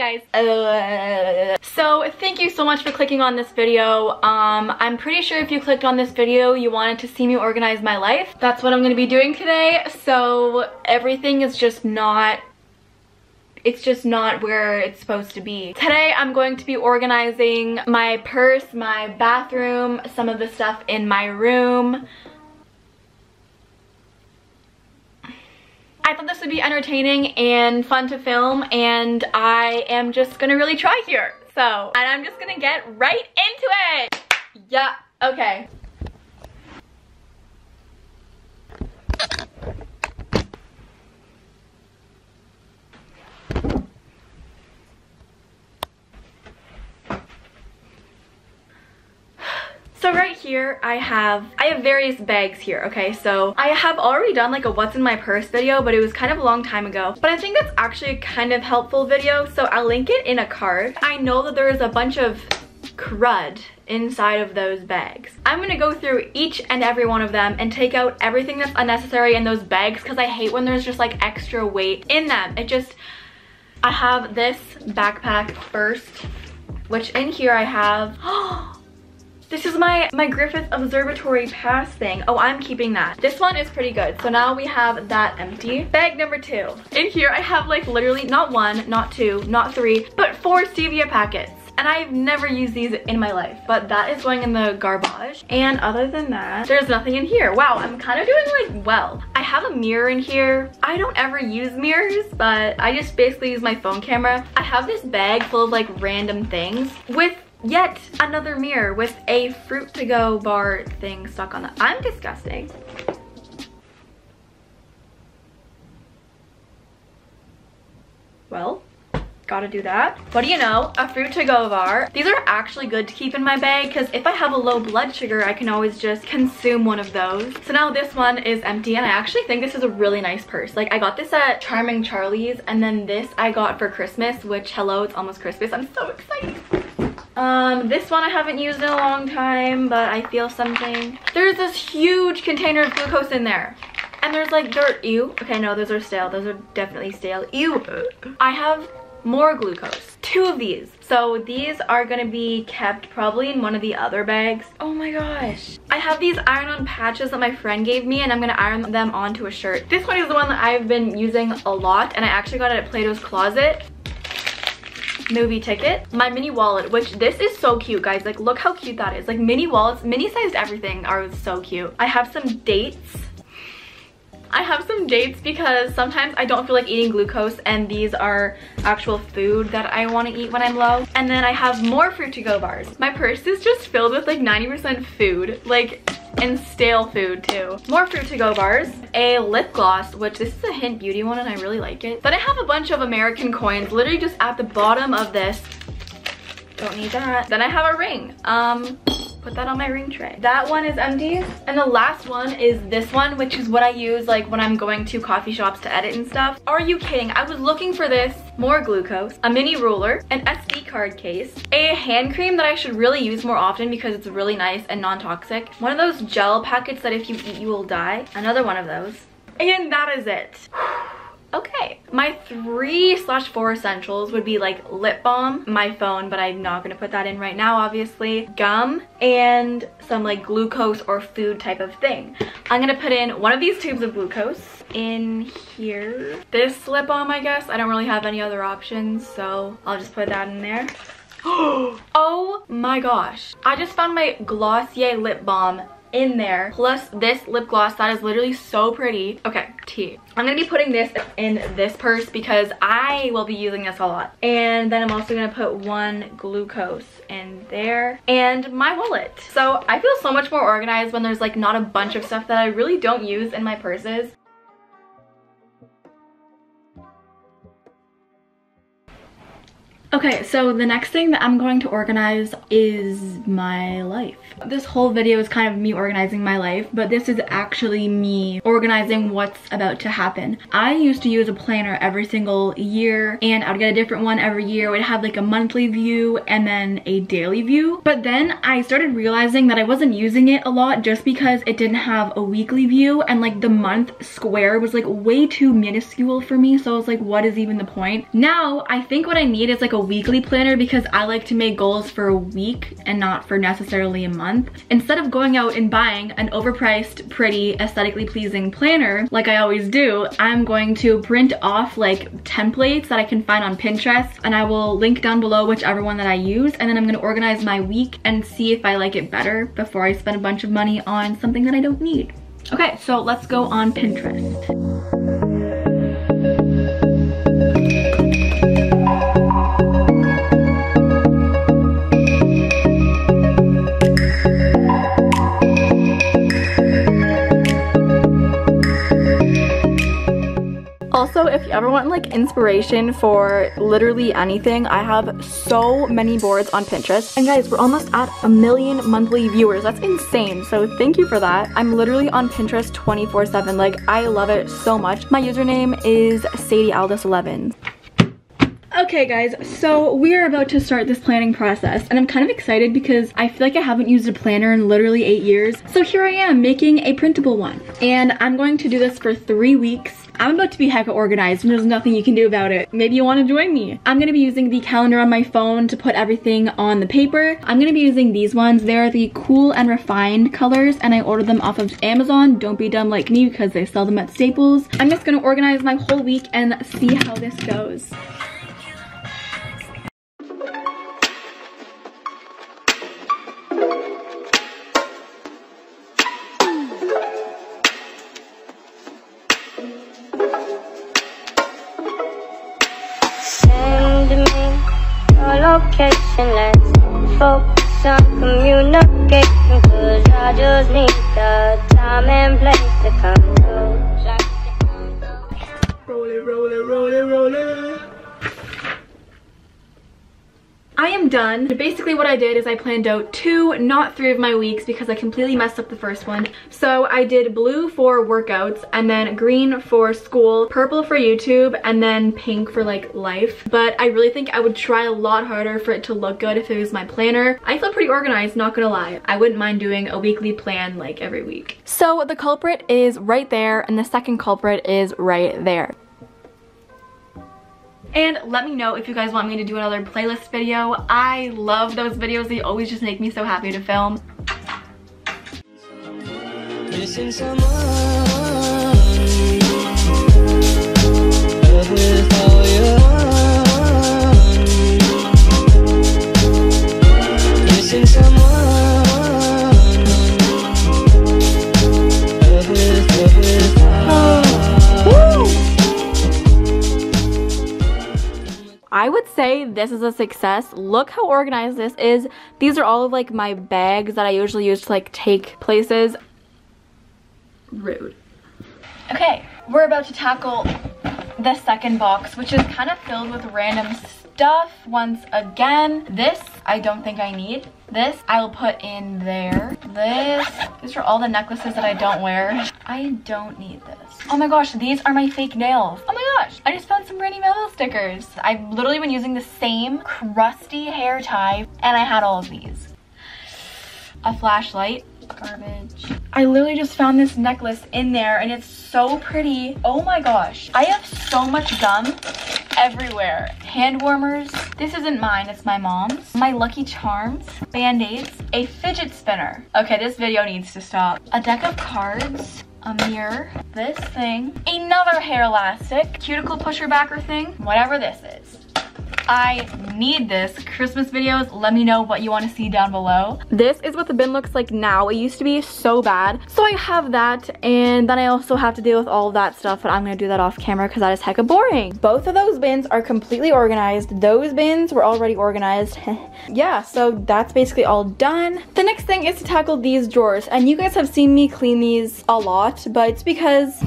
guys. So thank you so much for clicking on this video. I'm pretty sure if you clicked on this video, you wanted to see me organize my life. That's what I'm gonna be doing today. So everything is just not, it's just not where it's supposed to be. Today I'm going to be organizing my purse, my bathroom, some of the stuff in my room. I thought this would be entertaining and fun to film, and I am just gonna really try here. So, and I'm just gonna get right into it. Yeah, okay. So right here, I have various bags here, okay? So I have already done like a what's in my purse video, but it was kind of a long time ago. But I think that's actually a kind of helpful video, so I'll link it in a card. I know that there is a bunch of crud inside of those bags. I'm gonna go through each and every one of them and take out everything that's unnecessary in those bags, because I hate when there's just like extra weight in them. I have this backpack first, which in here I have, this is my Griffith Observatory pass thing. Oh, I'm keeping that. This one is pretty good. So now we have that empty. Bag number 2. In here I have like literally not 1, not 2, not 3, but 4 stevia packets. And I've never used these in my life, but that is going in the garbage. And other than that, there's nothing in here. Wow, I'm kind of doing like well. I have a mirror in here. I don't ever use mirrors, but I just basically use my phone camera. I have this bag full of like random things with yet another mirror with a fruit to go bar thing stuck on it. I'm disgusting. Well, gotta do that. What do you know? A fruit to go bar. These are actually good to keep in my bag, because if I have a low blood sugar, I can always just consume one of those. So now this one is empty, and I actually think this is a really nice purse. Like, I got this at Charming Charlie's, and then this I got for Christmas, which, hello, it's almost Christmas. I'm so excited. This one I haven't used in a long time, but I feel something. There's this huge container of glucose in there. And there's like dirt. Ew. Okay, no, those are stale. Those are definitely stale. Ew. I have more glucose. 2 of these. So these are gonna be kept probably in one of the other bags. Oh my gosh. I have these iron-on patches that my friend gave me, and I'm gonna iron them onto a shirt. This one is the one that I've been using a lot, and I actually got it at Plato's Closet. Movie ticket, my mini wallet, which this is so cute, guys. Like, look how cute that is. Like, mini wallets, mini sized everything are so cute. I have some dates. Because sometimes I don't feel like eating glucose, and these are actual food that I want to eat when I'm low. And then I have more fruit to go bars. My purse is just filled with like 90% food, like, and stale food too. More fruit to go bars, a lip gloss, which this is a Hint Beauty one and I really like it. Then I have a bunch of American coins literally just at the bottom of this. Don't need that. Then I have a ring. Put that on my ring tray. That one is empty. And the last one is this one, which is what I use like when I'm going to coffee shops to edit and stuff. Are you kidding? I was looking for this. More glucose, a mini ruler, an SD card case, a hand cream that I should really use more often because it's really nice and non-toxic. One of those gel packets that if you eat you will die. Another one of those. And that is it. Okay, my 3/4 essentials would be like lip balm, my phone, but I'm not gonna put that in right now, obviously, gum, and some like glucose or food type of thing. I'm gonna put in one of these tubes of glucose in here. This lip balm, I guess. I don't really have any other options, so I'll just put that in there. Oh my gosh. I just found my Glossier lip balm in there, plus this lip gloss that is literally so pretty. Okay, tea. I'm gonna be putting this in this purse because I will be using this a lot. And then I'm also gonna put one glucose in there and my wallet. So I feel so much more organized when there's like not a bunch of stuff that I really don't use in my purses. Okay, so the next thing that I'm going to organize is my life. This whole video is kind of me organizing my life, but this is actually me organizing what's about to happen. I used to use a planner every single year, and I would get a different one every year. It would have like a monthly view and then a daily view. But then I started realizing that I wasn't using it a lot just because it didn't have a weekly view, and like the month square was like way too minuscule for me. So I was like, what is even the point? Now I think what I need is like a weekly planner, because I like to make goals for a week and not for necessarily a month. Instead of going out and buying an overpriced, pretty, aesthetically pleasing planner like I always do, I'm going to print off like templates that I can find on Pinterest, and I will link down below whichever one that I use, and then I'm going to organize my week and see if I like it better before I spend a bunch of money on something that I don't need. Okay, so let's go on Pinterest. Also, if you ever want like inspiration for literally anything, I have so many boards on Pinterest. And guys, we're almost at 1 million monthly viewers. That's insane. So thank you for that. I'm literally on Pinterest 24/7. Like, I love it so much. My username is sadie.aldis11. Okay guys, so we're about to start this planning process, and I'm kind of excited because I feel like I haven't used a planner in literally 8 years. So here I am making a printable one, and I'm going to do this for 3 weeks. I'm about to be hecka organized and there's nothing you can do about it. Maybe you want to join me. I'm going to be using the calendar on my phone to put everything on the paper. I'm going to be using these ones. They're the cool and refined colors, and I ordered them off of Amazon. Don't be dumb like me because they sell them at Staples. I'm just going to organize my whole week and see how this goes. Location, let's focus on communication, cause I just need the time and place to come through. Roll it, roll it, roll it, roll it. I am done. Basically what I did is I planned out 2, not 3 of my weeks because I completely messed up the first one. So I did blue for workouts, and then green for school, purple for YouTube, and then pink for like life. But I really think I would try a lot harder for it to look good if it was my planner. I feel pretty organized, not gonna lie. I wouldn't mind doing a weekly plan like every week. So the culprit is right there, and the second culprit is right there. And let me know if you guys want me to do another playlist video. I love those videos. They always just make me so happy to film. Missing someone. With all your missing someone. I would say this is a success. Look how organized this is. These are all of like my bags that I usually use to like take places. Rude. Okay, we're about to tackle the second box, which is kind of filled with random stuff once again. This I don't think I need. This I'll put in there. These are all the necklaces that I don't wear. I don't need this. Oh my gosh, these are my fake nails. Oh my gosh, I just found some Brandy Melville stickers. I've literally been using the same crusty hair tie, and I had all of these. A flashlight. Garbage. I literally just found this necklace in there, and it's so pretty. Oh my gosh. I have so much gum everywhere. Hand warmers. This isn't mine, it's my mom's. My Lucky Charms. Band-aids. A fidget spinner. Okay, this video needs to stop. A deck of cards. A mirror. This thing. Another hair elastic. Cuticle pusher backer thing. Whatever this is. I need this. Christmas videos, let me know what you want to see down below. This is what the bin looks like now. It used to be so bad. So I have that, and then I also have to deal with all of that stuff, but I'm going to do that off camera because that is hecka boring. Both of those bins are completely organized. Those bins were already organized. Yeah, so that's basically all done. The next thing is to tackle these drawers, and you guys have seen me clean these a lot, but it's because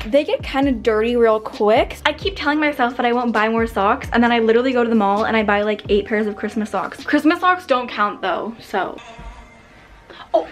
they get kind of dirty real quick. I keep telling myself that I won't buy more socks, and then I literally go to the mall and I buy like 8 pairs of Christmas socks. Christmas socks don't count though, so. Oh.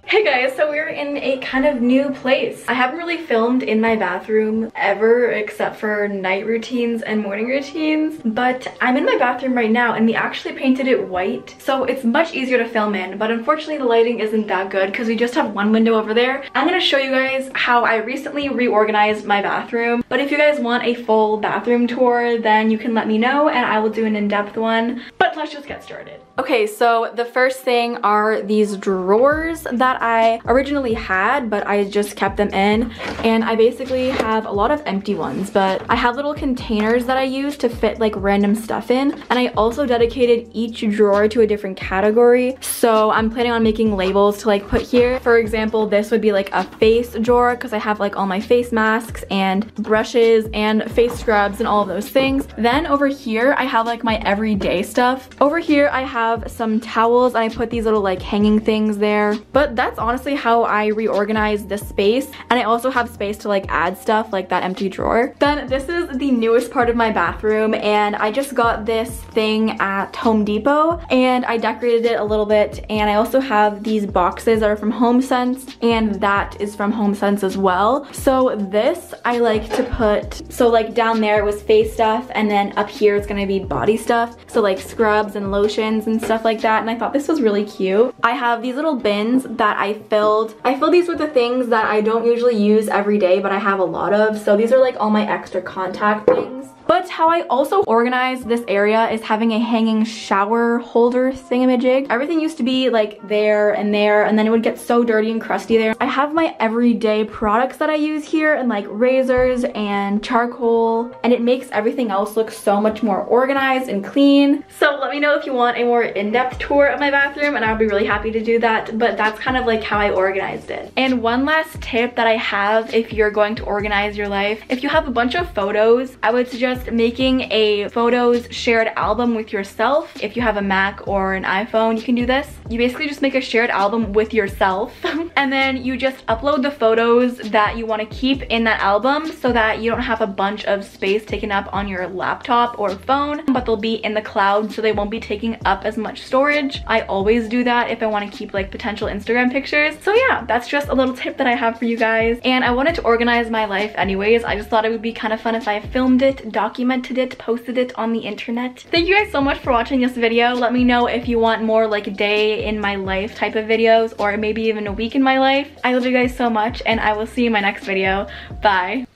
Hey guys, so we're in a kind of new place. I haven't really filmed in my bathroom ever except for night routines and morning routines, but I'm in my bathroom right now and we actually painted it white, so it's much easier to film in, but unfortunately the lighting isn't that good because we just have one window over there. I'm going to show you guys how I recently reorganized my bathroom, but if you guys want a full bathroom tour, then you can let me know and I will do an in-depth one, but let's just get started. Okay, so the first thing are these drawers that I originally had, but I just kept them in, and I basically have a lot of empty ones, but I have little containers that I use to fit like random stuff in, and I also dedicated each drawer to a different category, so I'm planning on making labels to like put here. For example, this would be like a face drawer because I have like all my face masks and brushes and face scrubs and all of those things. Then over here I have like my everyday stuff. Over here I have some towels and I put these little like hanging things there, but that's honestly how I reorganized the space, and I also have space to like add stuff like that empty drawer. Then this is the newest part of my bathroom, and I just got this thing at Home Depot and I decorated it a little bit, and I also have these boxes that are from HomeSense and that is from HomeSense as well. So this I like to put, so like down there was face stuff and then up here it's gonna be body stuff, so like scrubs and lotions and stuff like that, and I thought this was really cute. I have these little bins that I fill these with the things that I don't usually use every day but I have a lot of, so these are like all my extra contact things. But how I also organize this area is having a hanging shower holder thingamajig. Everything used to be like there, and then it would get so dirty and crusty there. I have my everyday products that I use here, and like razors and charcoal, and it makes everything else look so much more organized and clean. So let me know if you want a more in-depth tour of my bathroom and I would be really happy to do that, but that's kind of like how I organized it. And one last tip that I have if you're going to organize your life, if you have a bunch of photos, I would suggest making a photos shared album with yourself. If you have a Mac or an iPhone, you can do this. You basically just make a shared album with yourself and then you just upload the photos that you want to keep in that album so that you don't have a bunch of space taken up on your laptop or phone, but they'll be in the cloud so they won't be taking up as much storage. I always do that if I want to keep like potential Instagram pictures. So yeah, that's just a little tip that I have for you guys, and I wanted to organize my life anyways. I just thought it would be kind of fun if I filmed it, documented it, posted it on the internet. Thank you guys so much for watching this video. Let me know if you want more like a day in my life type of videos, or maybe even a week in my life. I love you guys so much, and I will see you in my next video. Bye.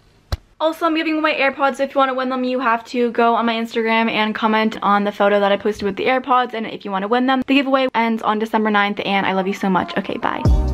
Also, I'm giving away AirPods, so if you want to win them, you have to go on my Instagram and comment on the photo that I posted with the AirPods, and if you want to win them, the giveaway ends on December 9th, and I love you so much. Okay, bye.